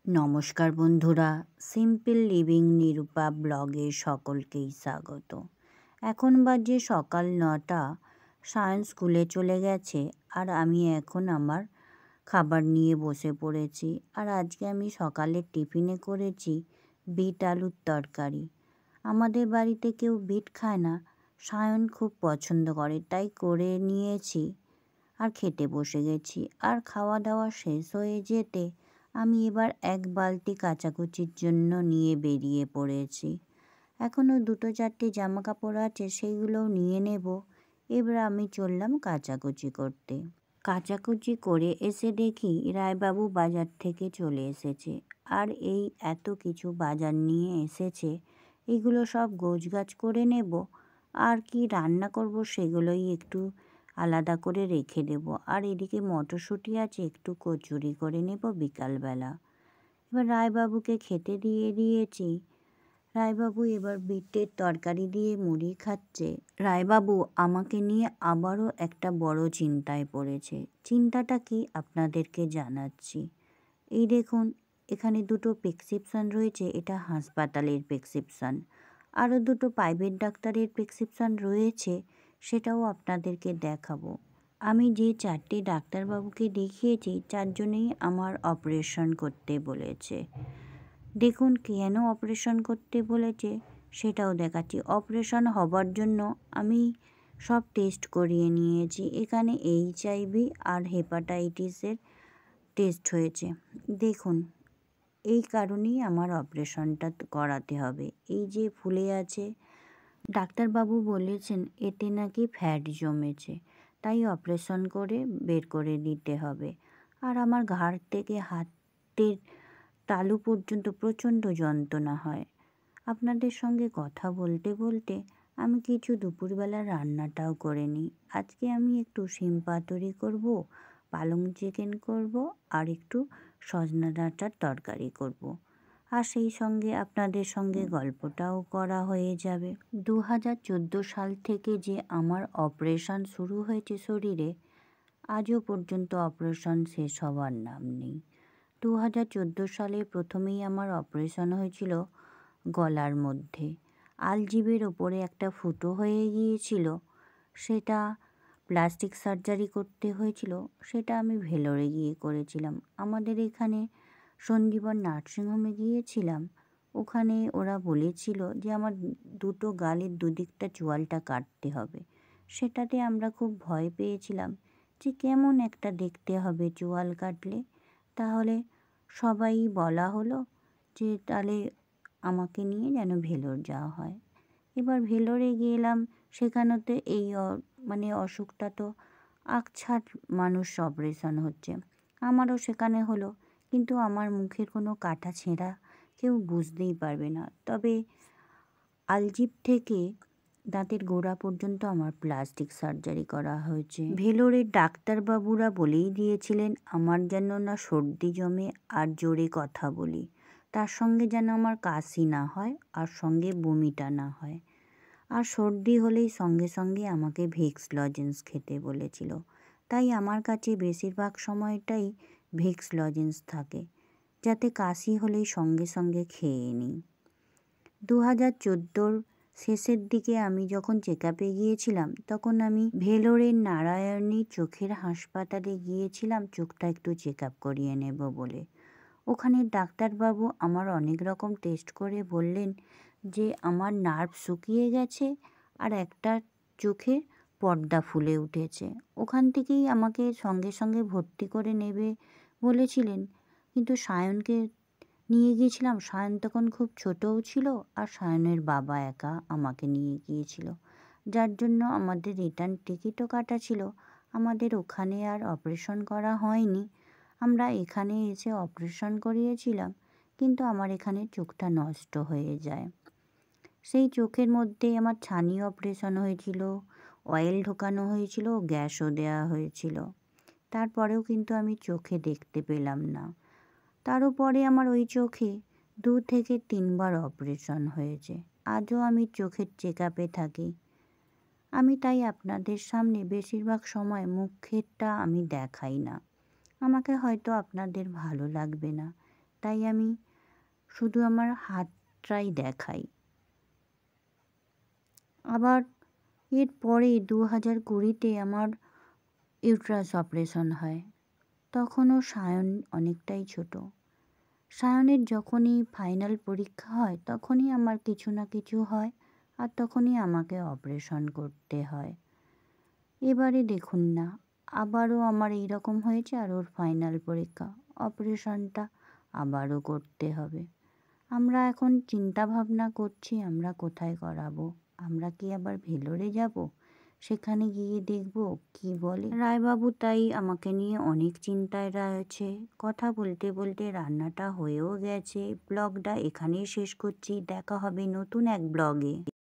নমস্কার বন্ধুরা, simple living Nirupa ব্লগে সকলকেই স্বাগত। এখন বাজে সকাল ৯টা। সায়ন স্কুলে চলে গেছে আর আমি এখন আমার খাবার নিয়ে বসে পড়েছি। আর আজকে আমি সকালের টিফিনে করেছি বিট আলুর তরকারি। আমাদের বাড়িতে কেউ বিট খায় না, সায়ন খুব পছন্দ করে, তাই করে নিয়েছি আর খেতে বসে গেছি। আর খাওয়া দাওয়া শেষ হয়ে যেতে আমি এবার এক বালতি কাচাকুচির জন্য নিয়ে বেরিয়ে পড়েছি। এখনও ২-৪টে জামা কাপড় আছে, সেইগুলোও নিয়ে নেব। এবার আমি চললাম কাচাকুচি করতে। কাচাকুচি করে এসে দেখি রায়বাবু বাজার থেকে চলে এসেছে। আর এই এত কিছু বাজার নিয়ে এসেছে, এগুলো সব গোছগাছ করে নেব। আর কি রান্না করব সেগুলোই একটু আলাদা করে রেখে দেব। আর এদিকে মটরশুঁটি আছে, একটু কচুরি করে নেব বিকালবেলা। এবার রায়বাবুকে খেতে দিয়ে দিয়েছি। রায়বাবু এবার বিটের তরকারি দিয়ে মুড়ি খাচ্ছে। রায়বাবু আমাকে নিয়ে আবারও একটা বড় চিন্তায় পড়েছে। চিন্তাটা কি আপনাদেরকে জানাচ্ছি। এই দেখুন, এখানে দুটো প্রেসক্রিপশন রয়েছে, এটা হাসপাতালের প্রেসক্রিপশন। আরও দুটো প্রাইভেট ডাক্তারের প্রেসক্রিপশন রয়েছে, সেটাও আপনাদেরকে দেখাবো। আমি যে 4টে ডাক্তারবাবুকে দেখিয়েছি, 4জনেই আমার অপারেশন করতে বলেছে। দেখুন কেন অপারেশন করতে বলেছে সেটাও দেখাচ্ছি। অপারেশন হবার জন্য আমি সব টেস্ট করিয়ে নিয়েছি। এখানে HIV আর হেপাটাইটিসের টেস্ট হয়েছে। দেখুন, এই কারণেই আমার অপারেশনটা করাতে হবে। এই যে ফুলে আছে, ডাক্তারবাবু বলেছেন এতে নাকি ফ্যাট জমেছে, তাই অপারেশন করে বের করে দিতে হবে। আর আমার ঘাড় থেকে হাতের তালু পর্যন্ত প্রচণ্ড যন্ত্রণা হয়। আপনাদের সঙ্গে কথা বলতে বলতে আমি কিছু দুপুরবেলা রান্নাটাও করে নিই। আজকে আমি একটু শিম পাতুরি করব, পালং চিকেন করব, আর একটু সজনা ডাঁটার তরকারি করব। আর সেই সঙ্গে আপনাদের সঙ্গে গল্পটাও করা হয়ে যাবে। 2014 সাল থেকে যে আমার অপারেশন শুরু হয়েছে শরীরে, আজও পর্যন্ত অপারেশন শেষ হওয়ার নাম নেই। 2014 সালে প্রথমেই আমার অপারেশন হয়েছিল গলার মধ্যে। আলজিভের ওপরে একটা ফুটো হয়ে গিয়েছিল, সেটা প্লাস্টিক সার্জারি করতে হয়েছিল। সেটা আমি ভেলোরে গিয়ে করেছিলাম। আমাদের এখানে সঞ্জীবন নার্সিংহোমে গিয়েছিলাম। ওখানে ওরা বলেছিল যে আমার দুটো গালের দুদিকটা চোয়ালটা কাটতে হবে। সেটাতে আমরা খুব ভয় পেয়েছিলাম যে কেমন একটা দেখতে হবে চোয়াল কাটলে। তাহলে সবাই বলা হলো যে তাহলে আমাকে নিয়ে যেন ভেলোর যাওয়া হয়। এবার ভেলোরে গেলাম, সেখানেতে এই অসুখটা তো আকছাট মানুষ অপারেশন হচ্ছে। আমারও সেখানে হলো, কিন্তু আমার মুখের কোনো কাটা ছেঁড়া কেউ বুঝতেই পারবে না। তবে আলজিভ থেকে দাঁতের গোড়া পর্যন্ত আমার প্লাস্টিক সার্জারি করা হয়েছে। ভেলোরের ডাক্তারবাবুরা বলেই দিয়েছিলেন আমার যেন না সর্দি জমে আর জোরে কথা বলি, তার সঙ্গে যেন আমার কাশি না হয় আর সঙ্গে বমিটা না হয়। আর সর্দি হলেই সঙ্গে সঙ্গে আমাকে ভিক্স লজেন্স খেতে বলেছিল। তাই আমার কাছে বেশিরভাগ সময়টাই ভিক্স লজেন্স থাকে, যাতে কাশি হলেই সঙ্গে সঙ্গে খেয়ে নিই। 2014 শেষের দিকে আমি যখন চেক আপে গিয়েছিলাম, তখন আমি ভেলোরের নারায়ণী চোখের হাসপাতালে গিয়েছিলাম চোখটা একটু চেক আপ করিয়ে নেব বলে। ওখানে ডাক্তারবাবু আমার অনেক রকম টেস্ট করে বললেন যে আমার নার্ভ শুকিয়ে গেছে আর একটা চোখে পর্দা ফুলে উঠেছে। ওখান থেকেই আমাকে সঙ্গে সঙ্গে ভর্তি করে নেবে বলেছিলেন। কিন্তু সায়নকে নিয়ে গিয়েছিলাম, সায়ন তখন খুব ছোটও ছিল, আর সায়নের বাবা একা আমাকে নিয়ে গিয়েছিল, যার জন্য আমাদের রিটার্ন টিকিটও কাটা ছিল। আমাদের ওখানে আর অপারেশন করা হয়নি, আমরা এখানে এসে অপারেশন করিয়েছিলাম। কিন্তু আমার এখানে চোখটা নষ্ট হয়ে যায়। সেই চোখের মধ্যে আমার ছানি অপারেশন হয়েছিল, অয়েল ঢোকানো হয়েছিল, গ্যাসও দেওয়া হয়েছিল। তারপরেও কিন্তু আমি চোখে দেখতে পেলাম না। তারও পরে আমার ওই চোখে 2 থেকে 3 বার অপারেশন হয়েছে। আজও আমি চোখের চেক আপে থাকি। আমি তাই আপনাদের সামনে বেশিরভাগ সময় মুখেরটা আমি দেখাই না। আমাকে হয়তো আপনাদের ভালো লাগবে না, তাই আমি শুধু আমার হাতটাই দেখাই। আবার এরপরে 2020-তে আমার ইউট্রাস অপারেশন হয়। তখনও সায়ন অনেকটাই ছোট। সায়নের যখনই ফাইনাল পরীক্ষা হয় তখনই আমার কিছু না কিছু হয়, আর তখনই আমাকে অপারেশন করতে হয়। এবারে দেখুন না, আবারও আমার এইরকম হয়েছে, আর ওর ফাইনাল পরীক্ষা, অপারেশনটা আবারও করতে হবে। আমরা এখন চিন্তা ভাবনা করছি আমরা কোথায় করাবো। আমরা কি আবার ভেলোরে যাব? সেখানে গিয়ে দেখব কি বলে। রায়বাবু তাই আমাকে নিয়ে অনেক চিন্তায় রয়েছে। কথা বলতে বলতে রান্নাটা হয়েও গেছে। ব্লগটা এখানেই শেষ করছি। দেখা হবে নতুন এক ব্লগে।